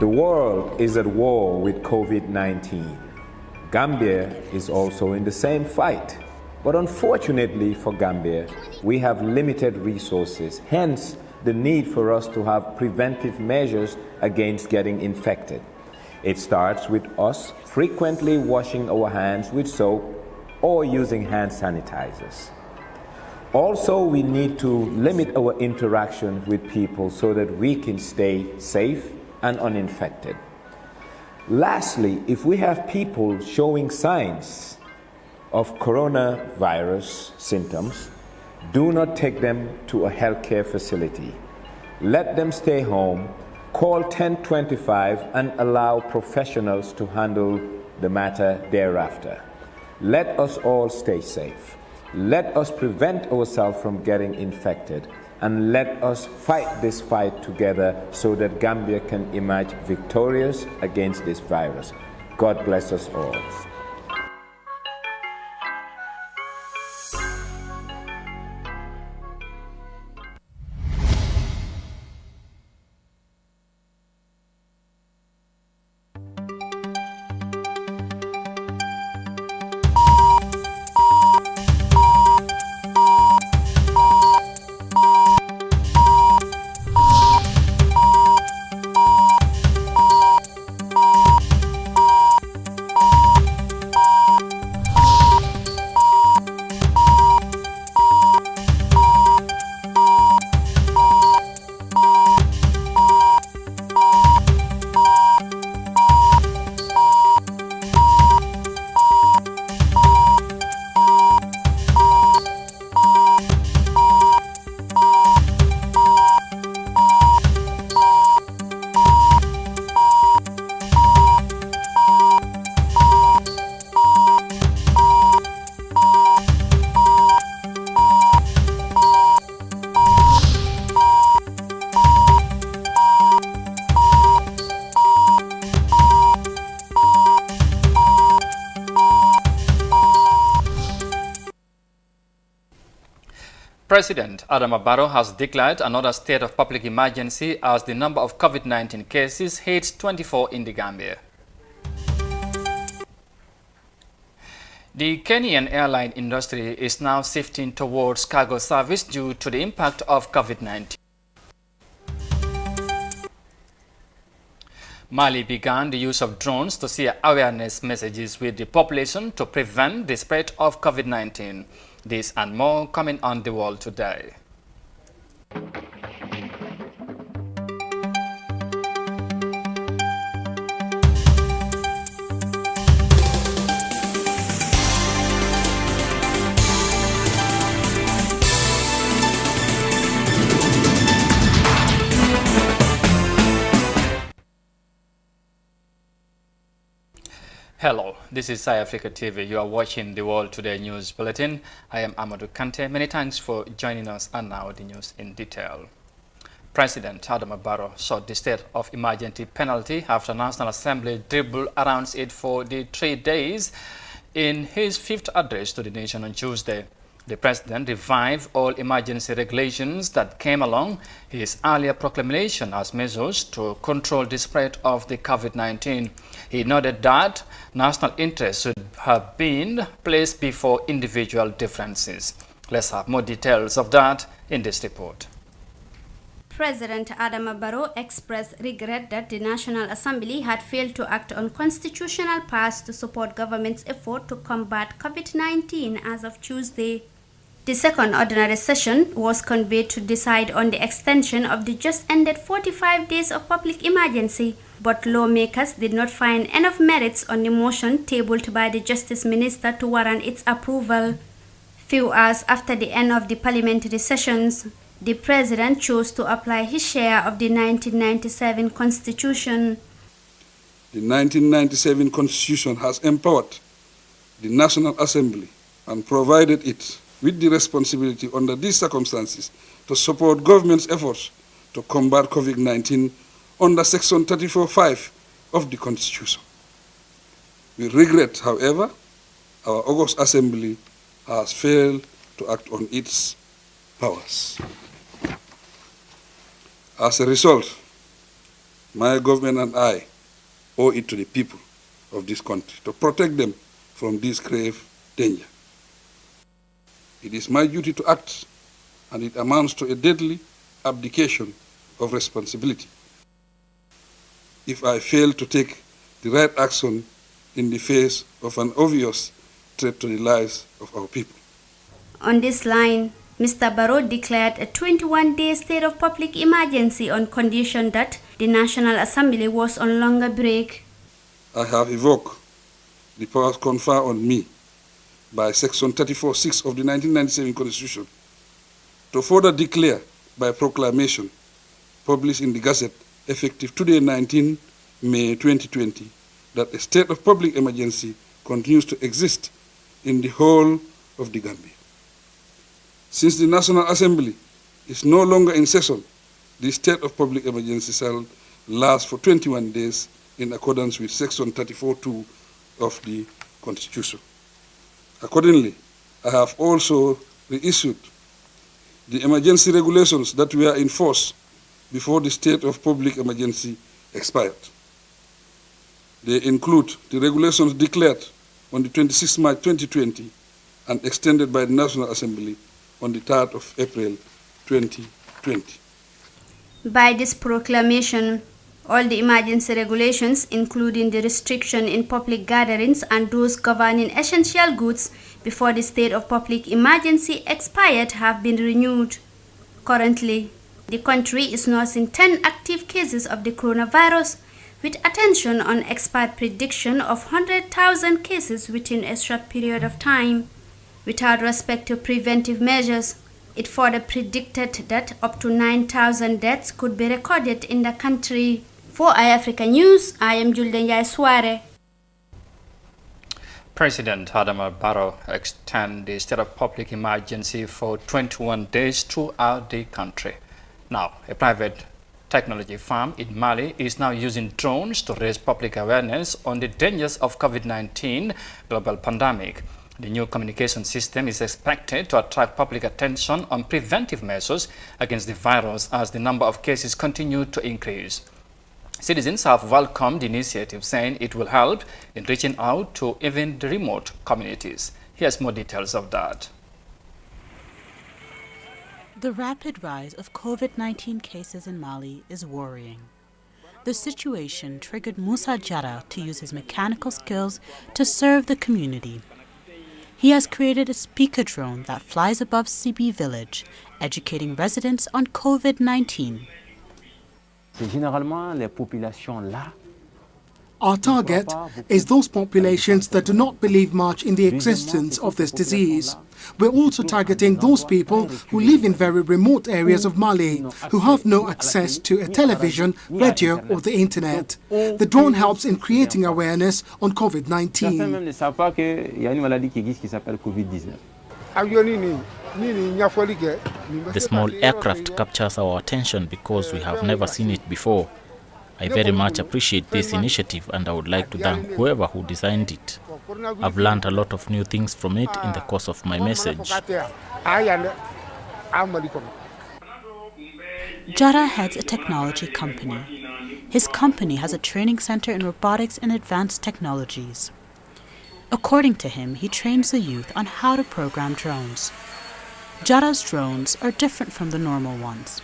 The world is at war with COVID-19. Gambia is also in the same fight. But unfortunately for Gambia, we have limited resources, hence the need for us to have preventive measures against getting infected. It starts with us frequently washing our hands with soap or using hand sanitizers. Also, we need to limit our interaction with people so that we can stay safe and uninfected. Lastly, if we have people showing signs of coronavirus symptoms, do not take them to a healthcare facility. Let them stay home, call 1025 and allow professionals to handle the matter thereafter. Let us all stay safe. Let us prevent ourselves from getting infected, and let us fight this fight together so that Gambia can emerge victorious against this virus. God bless us all. President Adama Barrow has declared another state of public emergency as the number of COVID-19 cases hits 24 in the Gambia. The Kenyan airline industry is now shifting towards cargo service due to the impact of COVID-19. Mali began the use of drones to share awareness messages with the population to prevent the spread of COVID-19. This and more coming on The World Today. Hello, this is Africa TV. You are watching the World Today News Bulletin. I am Amadou Kante. Many thanks for joining us, and now the news in detail. President Adama Barrow sought the state of emergency penalty after National Assembly dribbled around it for the 3 days in his fifth address to the nation on Tuesday. The president revived all emergency regulations that came along his earlier proclamation as measures to control the spread of the COVID-19. He noted that national interests should have been placed before individual differences. Let's have more details of that in this report. President Adama Barrow expressed regret that the National Assembly had failed to act on constitutional powers to support government's effort to combat COVID-19 as of Tuesday. The second ordinary session was convened to decide on the extension of the just-ended 45 days of public emergency, but lawmakers did not find enough merits on the motion tabled by the Justice Minister to warrant its approval. Few hours after the end of the parliamentary sessions, the President chose to apply his share of the 1997 Constitution. The 1997 Constitution has empowered the National Assembly and provided it with the responsibility under these circumstances to support government's efforts to combat COVID-19 under Section 34(5) of the Constitution. We regret, however, our August Assembly has failed to act on its powers. As a result, My government and I owe it to the people of this country to protect them from this grave danger. It is my duty to act, and it amounts to a deadly abdication of responsibility if I fail to take the right action in the face of an obvious threat to the lives of our people. On this line, Mr. Barrow declared a 21-day state of public emergency on condition that the National Assembly was on longer break. I have evoked the powers conferred on me by Section 34(6) of the 1997 Constitution to further declare by proclamation published in the Gazette effective today, 19 May 2020, that a state of public emergency continues to exist in the whole of the Gambia. Since the National Assembly is no longer in session, the state of public emergency shall last for 21 days in accordance with Section 34(2) of the Constitution. Accordingly, I have also reissued the emergency regulations that were in force before the state of public emergency expired. They include the regulations declared on the 26th March 2020 and extended by the National Assembly on the 3rd of April 2020. By this proclamation, all the emergency regulations, including the restriction in public gatherings and those governing essential goods before the state of public emergency expired, have been renewed. Currently, the country is nursing 10 active cases of the coronavirus, with attention on expert prediction of 100,000 cases within a short period of time. Without respect to preventive measures, it further predicted that up to 9,000 deaths could be recorded in the country. For iAfrica News, I am Julden Yai-Suare. President Adama Barrow extended the state of public emergency for 21 days throughout the country. Now, a private technology firm in Mali is now using drones to raise public awareness on the dangers of COVID-19 global pandemic. The new communication system is expected to attract public attention on preventive measures against the virus as the number of cases continue to increase. Citizens have welcomed the initiative, saying it will help in reaching out to even the remote communities. Here's more details of that. The rapid rise of COVID-19 cases in Mali is worrying. The situation triggered Musa Jara to use his mechanical skills to serve the community. He has created a speaker drone that flies above Sibi village, educating residents on COVID-19. Our target is those populations that do not believe much in the existence of this disease. We're also targeting those people who live in very remote areas of Mali, who have no access to a television, radio or the internet. The drone helps in creating awareness on COVID-19. The small aircraft captures our attention because we have never seen it before. I very much appreciate this initiative and I would like to thank whoever who designed it. I've learned a lot of new things from it in the course of my message. Jara heads a technology company. His company has a training center in robotics and advanced technologies. According to him, he trains the youth on how to program drones. Jara's drones are different from the normal ones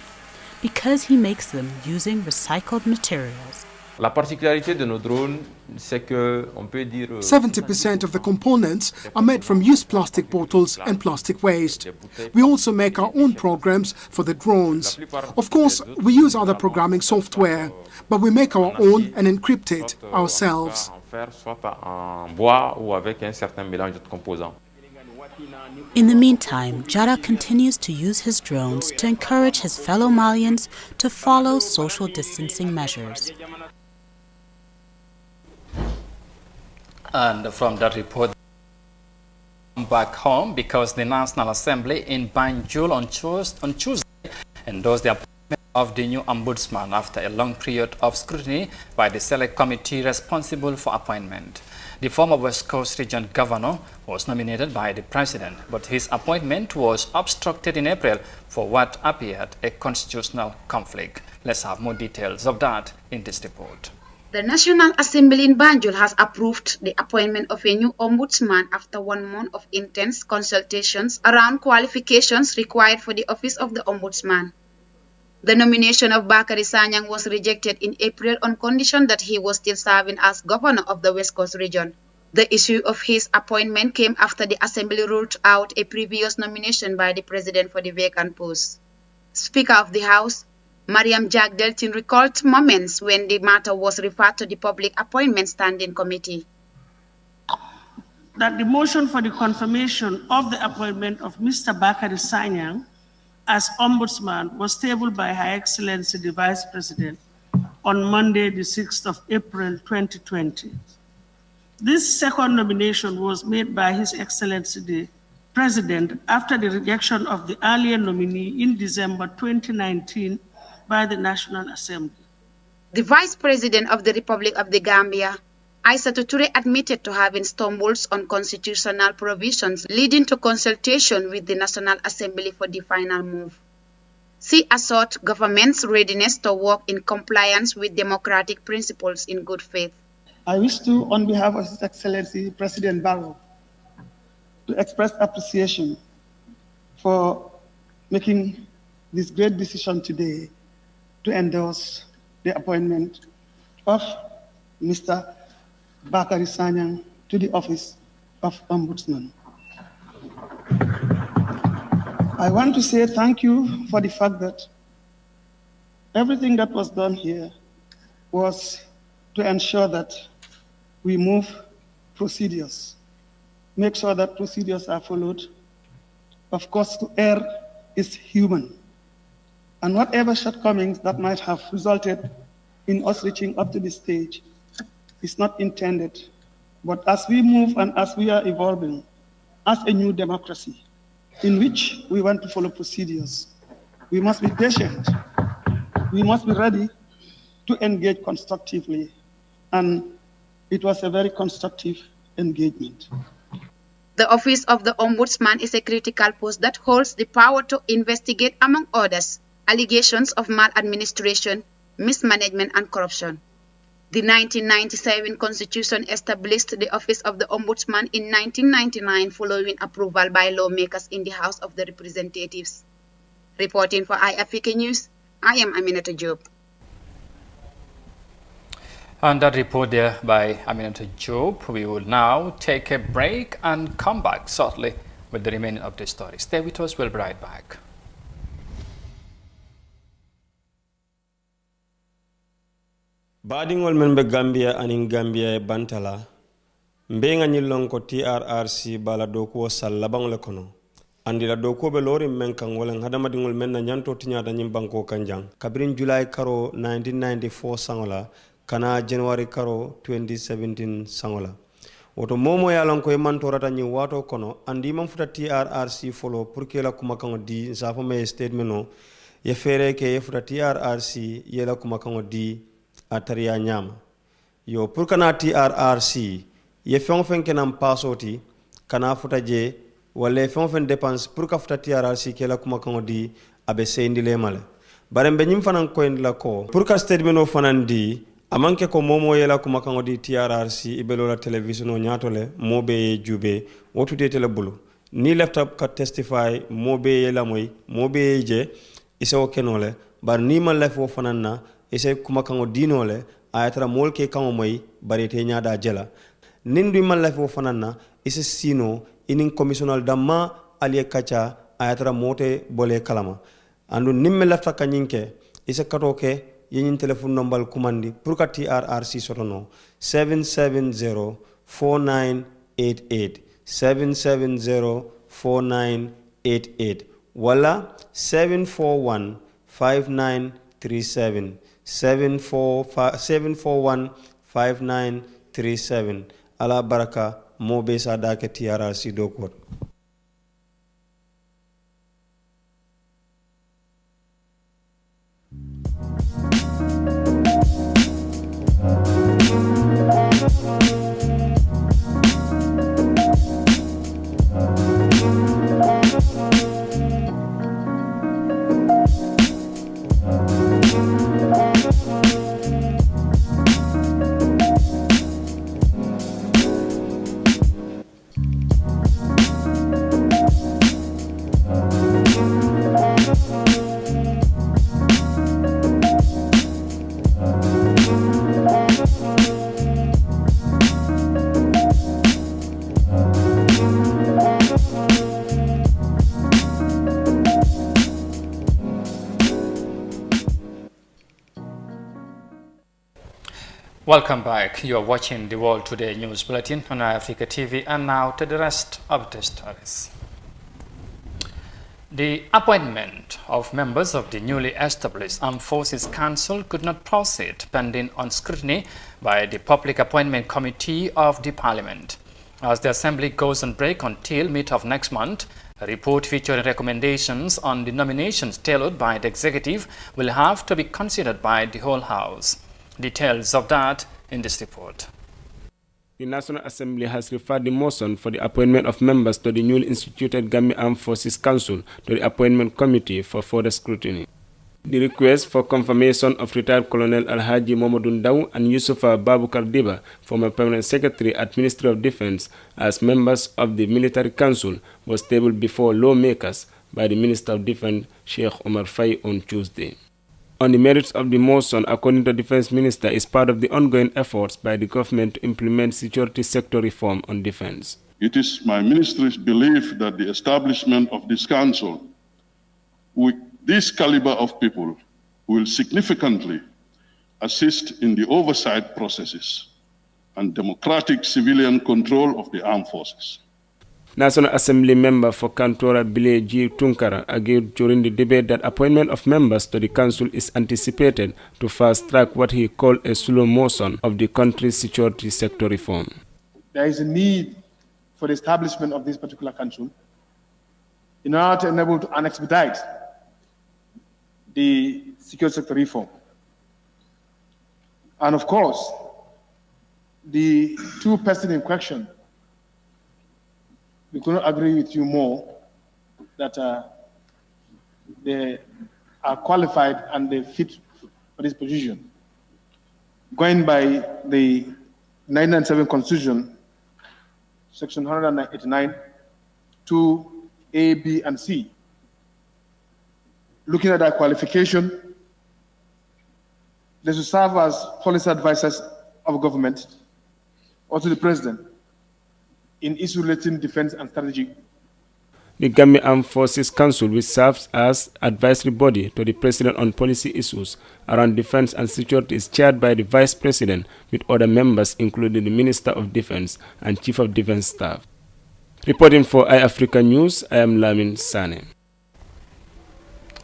because he makes them using recycled materials. 70% of the components are made from used plastic bottles and plastic waste. We also make our own programs for the drones. Of course, we use other programming software, but we make our own and encrypt it ourselves. In the meantime, Jara continues to use his drones to encourage his fellow Malians to follow social distancing measures. And from that report, back home because the National Assembly in Banjul on Tuesday endorsed the appointment of the new ombudsman after a long period of scrutiny by the select committee responsible for appointment. The former West Coast Region Governor was nominated by the President, but his appointment was obstructed in April for what appeared a constitutional conflict. Let's have more details of that in this report. The National Assembly in Banjul has approved the appointment of a new ombudsman after 1 month of intense consultations around qualifications required for the office of the ombudsman. The nomination of Bakari Sanyang was rejected in April on condition that he was still serving as governor of the West Coast region. The issue of his appointment came after the Assembly ruled out a previous nomination by the President for the vacant post. Speaker of the House, Mariam Jagdeltin, recalled moments when the matter was referred to the Public Appointment Standing Committee. That the motion for the confirmation of the appointment of Mr. Bakari Sanyang as Ombudsman was tabled by Her Excellency the Vice President on Monday, the 6th of April 2020. This second nomination was made by His Excellency the President after the rejection of the earlier nominee in December 2019 by the National Assembly. The Vice President of the Republic of the Gambia, Aissatou Touré, admitted to having stumbles on constitutional provisions leading to consultation with the National Assembly for the final move. She asserted government's readiness to work in compliance with democratic principles in good faith. I wish to, on behalf of His Excellency President Barrow, to express appreciation for making this great decision today to endorse the appointment of Mr. Bakari Sanyang to the office of Ombudsman. I want to say thank you for the fact that everything that was done here was to ensure that we move procedures, make sure that procedures are followed. Of course, to err is human. And whatever shortcomings that might have resulted in us reaching up to this stage is not intended. But as we move and as we are evolving as a new democracy in which we want to follow procedures, we must be patient. We must be ready to engage constructively. And it was a very constructive engagement. The office of the Ombudsman is a critical post that holds the power to investigate, among others, allegations of maladministration, mismanagement, and corruption. The 1997 Constitution established the office of the Ombudsman in 1999 following approval by lawmakers in the House of the Representatives. Reporting for iAfrica News, I am Aminata Job. And that report there by Aminata Job. We will now take a break and come back shortly with the remaining of the story. Stay with us, we'll be right back. Badingol men be Gambia anin Gambia e bantala mbenga nyillon ko TRRC bala doko sallabang le kono andi la doko be lori men kan wala hadama dingol men na nyanto tinyata nyim banko kanjang kabrin July karo 1994 sangola kana January karo 2017 sangola woto momo yalon ko e mantorata nyi wato kono andi man futa TRRC follow pour que la kuma kan di safo me statement no ye fere ke ye futa TRRC ye la kuma kan di ataria nyama yo pour kana TRRC ye fen kenam pasoti kana futa je wala fen dépense pour ka futa TRRC ke la kuma kan di abe sendi le male barembe nyim fanan ko en la ko pour ka statement o fanan di amanke ko momo ye la kuma kan di TRRC ibelo la television o nyatole mobe jube wotude tele bulu ni laptop ka testify mobe ye la moy mobe je iso kenole bar ni man la fo fanan na ese kuma kango dinole ayatra molke kango moy barete nyaada jela nindu malla fo fanana ese sino inin commissional damma aliye kacha ayatra mote bole kalama andu nimme lafta kanyinke ese katoke yin telephone number kumandi pour ka TRRC sotono 7704988 7704988 wala 7415937 7415937 ala baraka mobe sadake TRRC dokot. Welcome back. You are watching the World Today News Bulletin on Africa TV, and now to the rest of the stories. The appointment of members of the newly established Armed Forces Council could not proceed pending on scrutiny by the Public Appointment Committee of the Parliament. As the Assembly goes on break until mid of next month, a report featuring recommendations on the nominations tailored by the Executive will have to be considered by the whole House. Details of that in this report. The National Assembly has referred the motion for the appointment of members to the newly instituted Gambia Armed Forces Council to the Appointment Committee for further scrutiny. The request for confirmation of retired Colonel Alhaji Mohamedou Ndaw and Yusufa Babukar Diba, former Permanent Secretary at Ministry of Defense, as members of the Military Council was tabled before lawmakers by the Minister of Defense, Sheikh Omar Faye, on Tuesday. On the merits of the motion, according to the Defense Minister, is part of the ongoing efforts by the government to implement security sector reform on defense. It is my ministry's belief that the establishment of this council with this caliber of people will significantly assist in the oversight processes and democratic civilian control of the armed forces. National Assembly member for Kantora Bile G. Tunkara argued during the debate that appointment of members to the council is anticipated to fast-track what he called a slow motion of the country's security sector reform. There is a need for the establishment of this particular council in order to enable to expedite the security sector reform. And of course, the two persons in question, we couldn't agree with you more that they are qualified and they fit for this position. Going by the 1997 Constitution, Section 189, 2A, B, and C. Looking at that qualification, they should serve as policy advisors of government or to the president in issues relating defense and strategy. The Gambia Armed Forces Council, which serves as advisory body to the President on policy issues around defense and security, is chaired by the Vice President with other members including the Minister of Defense and Chief of Defense Staff. Reporting for iAfrica News, I am Lamin Sane.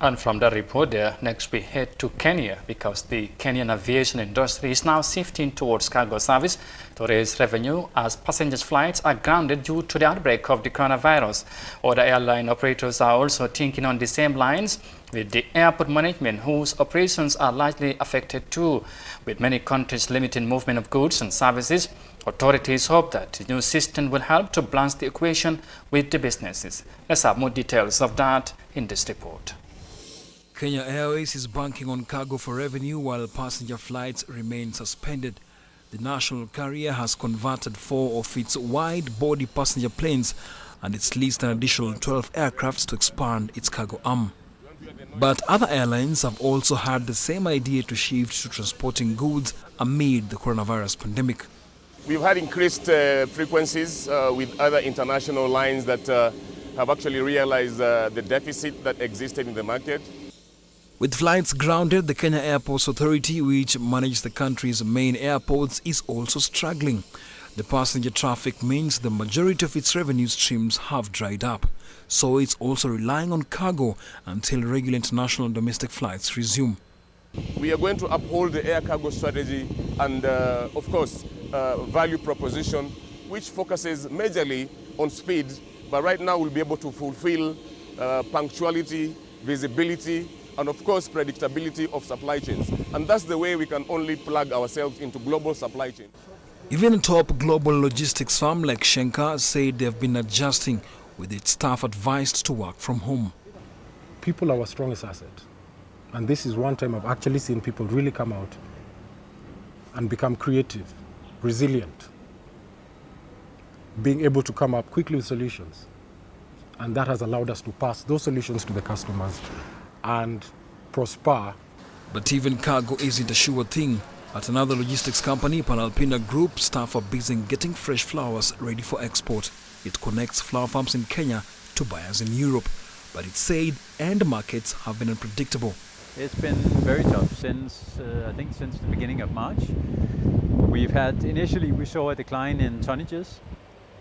And from the report there, next we head to Kenya because the Kenyan aviation industry is now shifting towards cargo service to raise revenue as passengers' flights are grounded due to the outbreak of the coronavirus. Other airline operators are also thinking on the same lines with the airport management, whose operations are largely affected too. With many countries limiting movement of goods and services, authorities hope that the new system will help to balance the equation with the businesses. Let's have more details of that in this report. Kenya Airways is banking on cargo for revenue while passenger flights remain suspended. The national carrier has converted 4 of its wide-body passenger planes and it's leased an additional 12 aircrafts to expand its cargo arm. But other airlines have also had the same idea to shift to transporting goods amid the coronavirus pandemic. We've had increased frequencies with other international lines that have actually realized the deficit that existed in the market. With flights grounded, the Kenya Airports Authority, which manages the country's main airports, is also struggling. The passenger traffic means the majority of its revenue streams have dried up. So it's also relying on cargo until regular international and domestic flights resume. We are going to uphold the air cargo strategy and, of course, value proposition, which focuses majorly on speed, but right now we'll be able to fulfill punctuality, visibility, and of course predictability of supply chains. And that's the way we can only plug ourselves into global supply chains. Even a top global logistics firm like Schenker said they've been adjusting, with its staff advised to work from home. People are our strongest asset. And this is one time I've actually seen people really come out and become creative, resilient, being able to come up quickly with solutions. And that has allowed us to pass those solutions to the customers and prosper. But even cargo isn't a sure thing. At another logistics company, Panalpina Group, staff are busy getting fresh flowers ready for export. It connects flower farms in Kenya to buyers in Europe. But it said end markets have been unpredictable. It's been very tough since, I think since the beginning of March. Initially we saw a decline in tonnages,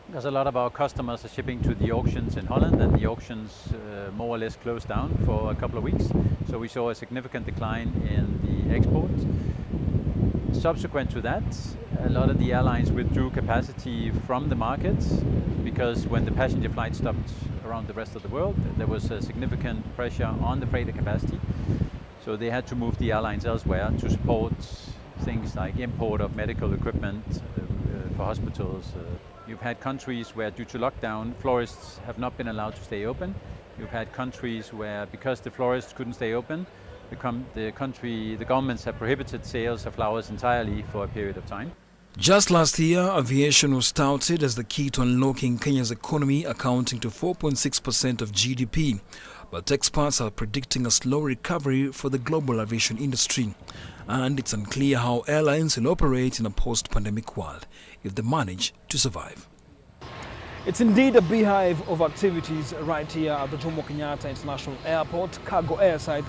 because a lot of our customers are shipping to the auctions in Holland, and the auctions more or less closed down for a couple of weeks. So we saw a significant decline in the export. Subsequent to that, a lot of the airlines withdrew capacity from the market, because when the passenger flights stopped around the rest of the world, there was a significant pressure on the freighter capacity. So they had to move the airlines elsewhere to support things like import of medical equipment for hospitals. You've had countries where, due to lockdown, florists have not been allowed to stay open. You've had countries where, because the florists couldn't stay open, the governments have prohibited sales of flowers entirely for a period of time. Just last year, aviation was touted as the key to unlocking Kenya's economy, accounting to 4.6% of GDP. But experts are predicting a slow recovery for the global aviation industry. And it's unclear how airlines will operate in a post-pandemic world if they manage to survive. It's indeed a beehive of activities right here at the Jomo Kenyatta International Airport, cargo airside.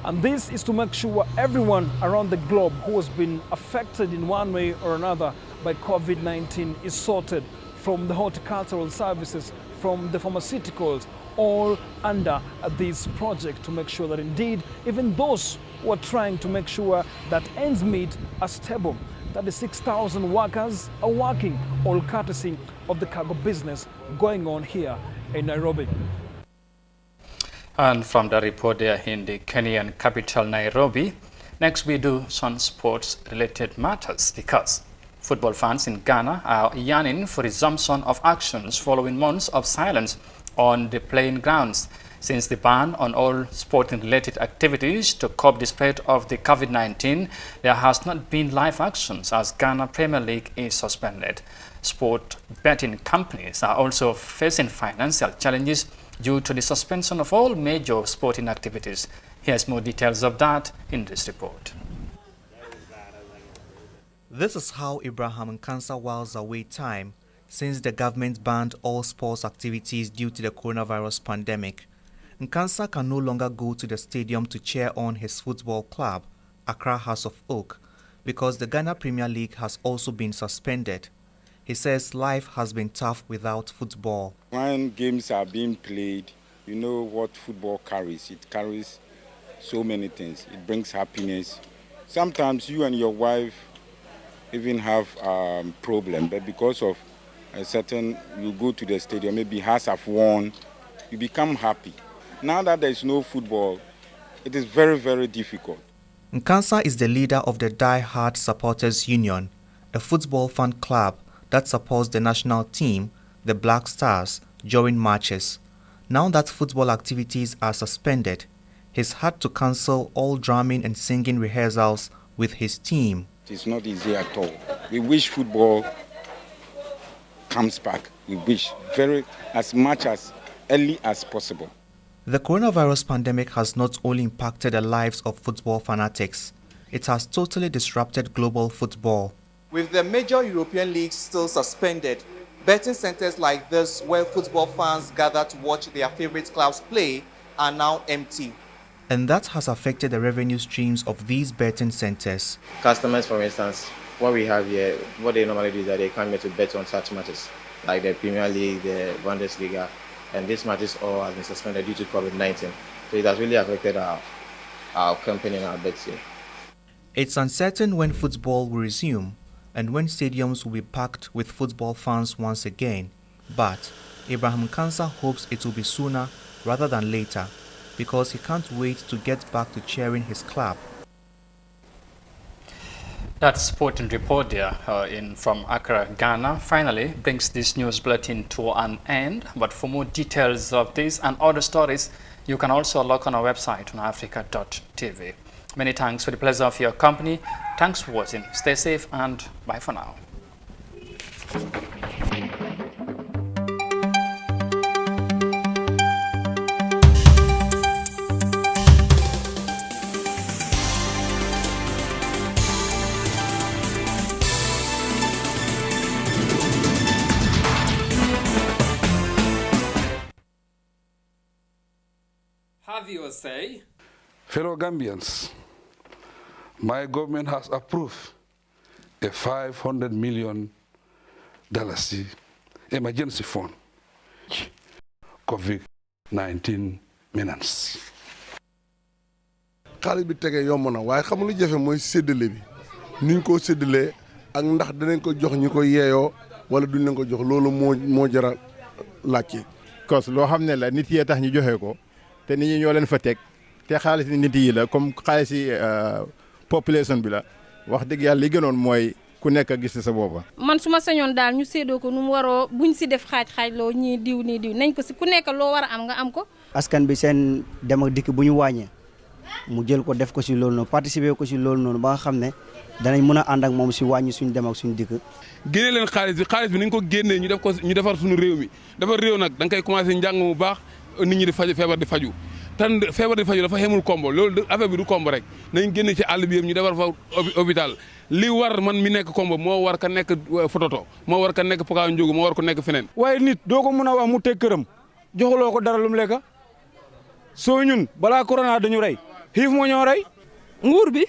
And this is to make sure everyone around the globe who has been affected in one way or another by COVID-19 is sorted, from the horticultural services, from the pharmaceuticals, all under this project, to make sure that indeed even those who are trying to make sure that ends meet are stable. 36,000 workers are working, all courtesy of the cargo business going on here in Nairobi. And from the report there in the Kenyan capital, Nairobi, next we do some sports-related matters, because football fans in Ghana are yearning for resumption of actions following months of silence on the playing grounds. Since the ban on all sporting-related activities to curb the spread of the COVID-19, there has not been live actions, as Ghana Premier League is suspended. Sport betting companies are also facing financial challenges due to the suspension of all major sporting activities. Here's more details of that in this report. This is how Ibrahim Nkansa whiles away time since the government banned all sports activities due to the coronavirus pandemic. Nkansa can no longer go to the stadium to cheer on his football club, Accra House of Oak, because the Ghana Premier League has also been suspended. He says life has been tough without football. When games are being played, you know what football carries. It carries so many things. It brings happiness. Sometimes you and your wife even have a problem, but because of a certain, you go to the stadium, maybe Hearts have won, you become happy. Now that there is no football, it is very, very difficult. Nkansa is the leader of the Die Hard Supporters Union, a football fan club that supports the national team, the Black Stars, during matches. Now that football activities are suspended, he's had to cancel all drumming and singing rehearsals with his team. It's not easy at all. We wish football comes back. We wish as much as early as possible. The coronavirus pandemic has not only impacted the lives of football fanatics, it has totally disrupted global football. With the major European leagues still suspended, betting centers like this, where football fans gather to watch their favorite clubs play, are now empty. And that has affected the revenue streams of these betting centers. Customers, for instance, what we have here, what they normally do is that they come here to bet on such matches, like the Premier League, the Bundesliga, and these matches all have been suspended due to COVID-19. So it has really affected our company and our betting. It's uncertain when football will resume and when stadiums will be packed with football fans once again. But Ibrahim Nkansa hopes it will be sooner rather than later, because he can't wait to get back to cheering his club. That sporting report there from Accra, Ghana, finally brings this news bulletin to an end. But for more details of this and other stories, you can also log on our website on africa.tv. Many thanks for the pleasure of your company. Thanks for watching. Stay safe and bye for now. Have your say. Fellow Gambians, my government has approved a $500 million emergency fund COVID-19 menace. xaalis bi tege yomb na waaye xam lu jafe mooy séddale bi ni ñu ko séddalee ak ndax dinañ ko jox ñi ko yeeyoo wala duñ leen ko jox loolu moo jara laajte. cos loo xam ne la nit yee tax ñu joxe ko te nit ñi ñoo leen fa teg te xaalis nit yi la comme xaalis yi population bi la wax dëgg yàlla li gënoon mooy ku nekk gis sa boppa man su ma sañoon daal ñu séddoo ko nu mu waroo buñ si def xaaj loo ñii diw nañ ko si ku nekk loo war a am nga am ko. askan bi seen dem ak dikk bu ñu wàññee mu jël ko def ko si loolu noonu participer ko si loolu noonu ba nga xam ne danañ mën a ànd ak moom si wàññi suñu dem ak suñu dikk. génne leen xaalis bi nañ ko génnee ñu defar suñu réew mi defar réew nag da nga koy commencé njàng mu baax nit ñi di faju feebar di faju tan feebar di faju dafa xemul kombo loolu affaire bi du kombo rek nañ génne ci àll bi yëpp ñu defar fa hôpital li war man mi nekk kombo moo war ka nekk fototo moo war ka nekk Paka Ndiogu moo war ko nekk feneen. waaye nit doo ko mën a wax mu teg këram joxuloo ko dara lu mu lekk soo ñun balaa corona dañu rey xiif moo ñoo rey. nguur bi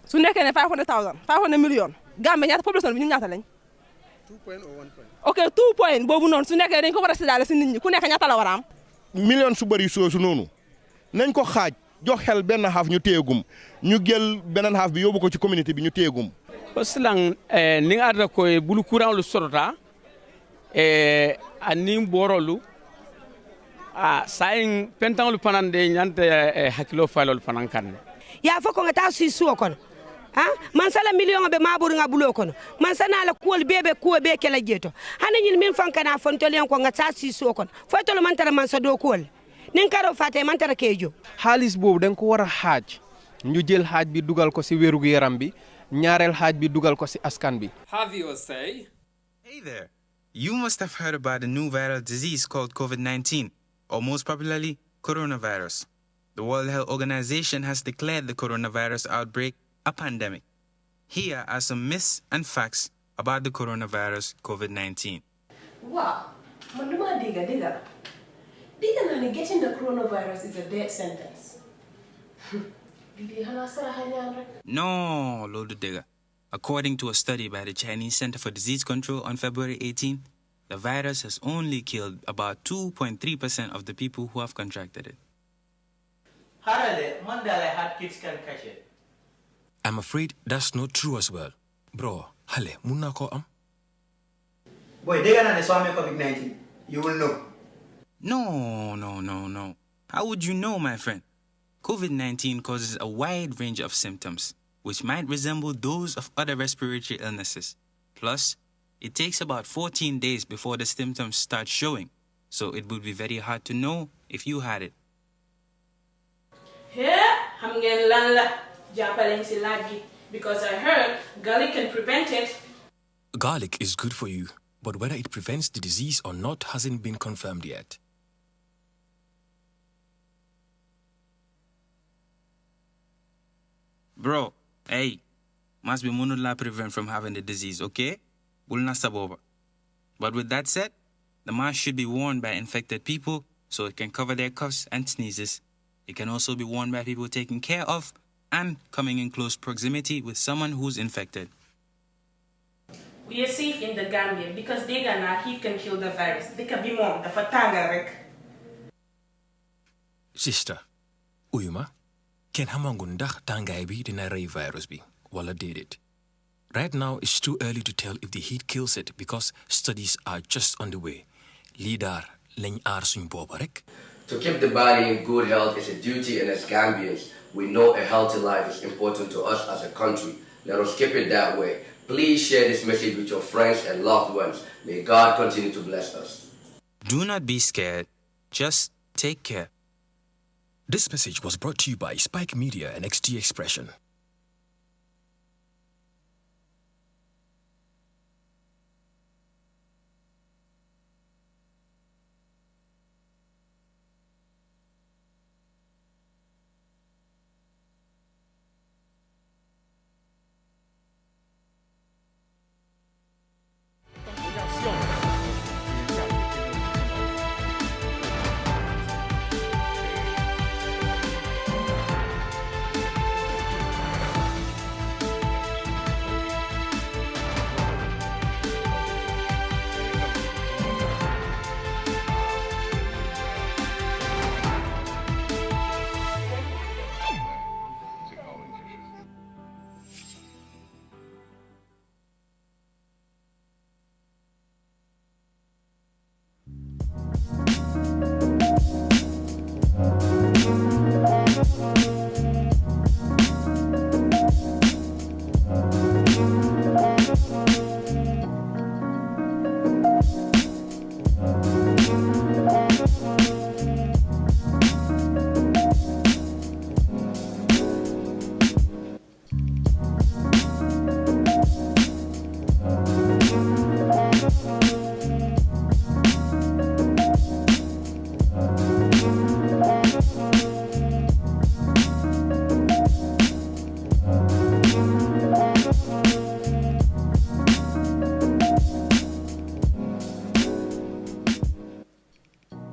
su nekkee ne 500 millions Gambie ñaata population bi ñu ñaata lañ. 2 point or 1 point. ok 2 point boobu noonu su nekkee dañ ko war a séddale si nit ñi ku nekk ñaata la war a am. million su bëri soosu noonu nañ ko xaaj jox xel benn xaaf ñu téyegum ñu jël beneen xaaf bi yóbbu ko ci communauté bi ñu téyegum. silang ni arda ko bulu courant lu sotota ani borolu sayin pentanglu panande nyante hakilo falol panankan ya foko nga ta si suo kono man sala million be maburu nga bulo kono man sana la kuol bebe kuo be kala jeto hana nyil min fankana fontolian ko nga ta si suo kono fotolo man tara man sa do kuol nin karo fate man tara kejo xaalis boobu dañ ko war a xaaj ñu jël xaaj bi dugal ko si wéru yaram bi ñaareel xaaj bi dugal ko si askan bi. Have you say? Hey there. You must have heard about the new viral disease called COVID-19, or most popularly, coronavirus. The World Health Organization has declared the coronavirus outbreak a pandemic. Here are some myths and facts about the coronavirus COVID-19. Wow, Manduma Diga. Diga getting the coronavirus is a death sentence. No, Lord Digger. According to a study by the Chinese Center for Disease Control on February 18, the virus has only killed about 2.3% of the people who have contracted it. I'm afraid that's not true as well. Bro, hale, munna ko am? Boy, they gonna swami COVID-19. You will know. No. How would you know, my friend? COVID-19 causes a wide range of symptoms, which might resemble those of other respiratory illnesses. Plus, it takes about 14 days before the symptoms start showing, so it would be very hard to know if you had it. Because I heard garlic can prevent it. Garlic is good for you, but whether it prevents the disease or not hasn't been confirmed yet. Bro, hey, must be monodla prevent from having the disease, okay? Bulna sabova. But with that said, the mask should be worn by infected people so it can cover their coughs and sneezes. It can also be worn by people taking care of and coming in close proximity with someone who's infected. We are safe in the Gambia because they gonna he can kill the virus. They can be more the fatanga rek. Sister, uyuma, ken hamangu ndax tangay bi dina rey virus bi wala dedet. Right now it's too early to tell if the heat kills it because studies are just on the way. Lidar lañ aar suñ boba rek. To keep the body in good health is a duty, and as Gambians, we know a healthy life is important to us as a country. Let us keep it that way. Please share this message with your friends and loved ones. May God continue to bless us. Do not be scared. Just take care. This message was brought to you by Spike Media and XT Expression.